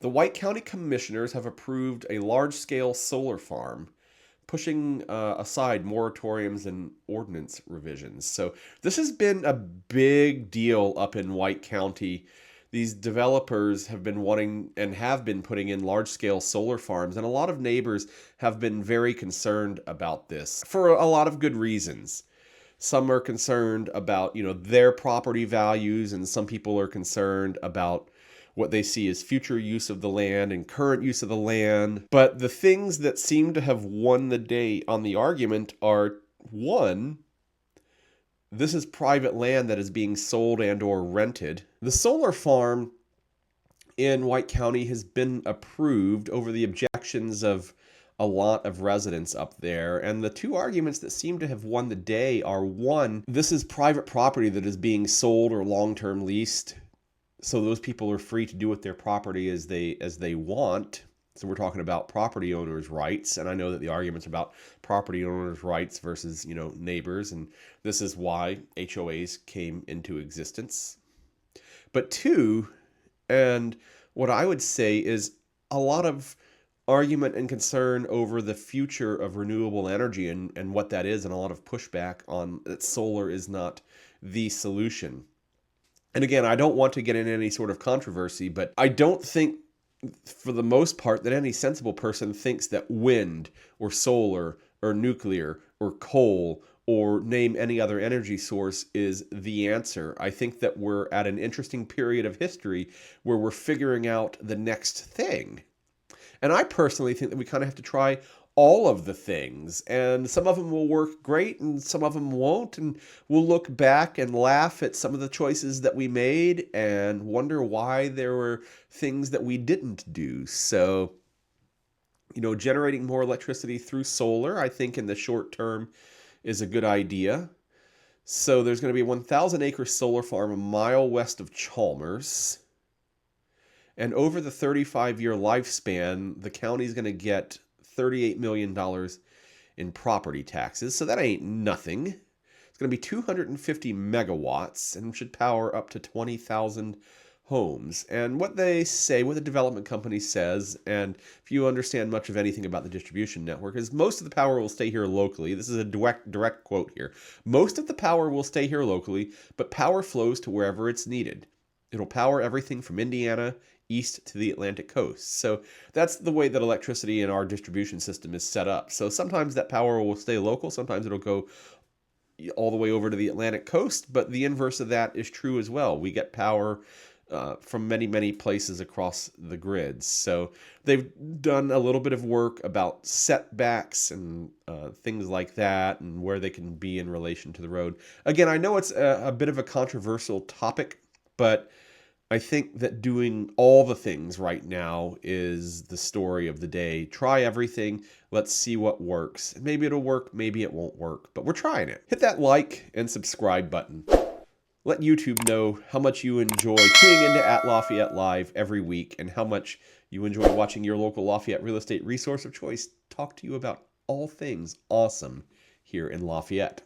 The White County Commissioners have approved a large-scale solar farm, pushing aside moratoriums and ordinance revisions. So this has been a big deal up in White County. These developers have been wanting and have been putting in large-scale solar farms, and a lot of neighbors have been very concerned about this for a lot of good reasons. Some are concerned about, their property values, and some people are concerned about what they see as future use of the land and current use of the land. But the things that seem to have won the day on the argument are, one, this is private land that is being sold and or rented. The solar farm in White County has been approved over the objections of a lot of residents up there. And the two arguments that seem to have won the day are, one, this is private property that is being sold or long-term leased, so those people are free to do with their property as they want. So we're talking about property owners' rights, and I know that the arguments about property owners' rights versus, neighbors, and this is why HOAs came into existence. But two, and what I would say is a lot of argument and concern over the future of renewable energy and what that is, and a lot of pushback on that solar is not the solution. And again, I don't want to get in any sort of controversy, but I don't think, for the most part, that any sensible person thinks that wind or solar or nuclear or coal or name any other energy source is the answer. I think that we're at an interesting period of history where we're figuring out the next thing. And I personally think that we kind of have to try all of the things, and some of them will work great and some of them won't, and we'll look back and laugh at some of the choices that we made and wonder why there were things that we didn't do. So, generating more electricity through solar, I think in the short term is a good idea. So there's going to be a 1,000-acre solar farm a mile west of Chalmers. And over the 35-year lifespan, the county's going to get $38 million in property taxes. So that ain't nothing. It's going to be 250 megawatts and should power up to 20,000 homes. And what they say, what the development company says, and if you understand much of anything about the distribution network, is most of the power will stay here locally. This is a direct quote here. Most of the power will stay here locally, but power flows to wherever it's needed. It'll power everything from Indiana east to the Atlantic coast. So that's the way that electricity in our distribution system is set up. So sometimes that power will stay local, sometimes it'll go all the way over to the Atlantic coast, but the inverse of that is true as well. We get power from many, many places across the grid. So they've done a little bit of work about setbacks and things like that and where they can be in relation to the road. Again, I know it's a bit of a controversial topic, but I think that doing all the things right now is the story of the day. Try everything. Let's see what works. Maybe it'll work, maybe it won't work, but we're trying it. Hit that like and subscribe button. Let YouTube know how much you enjoy tuning into @Lafayette Live every week and how much you enjoy watching your local Lafayette real estate resource of choice talk to you about all things awesome here in Lafayette.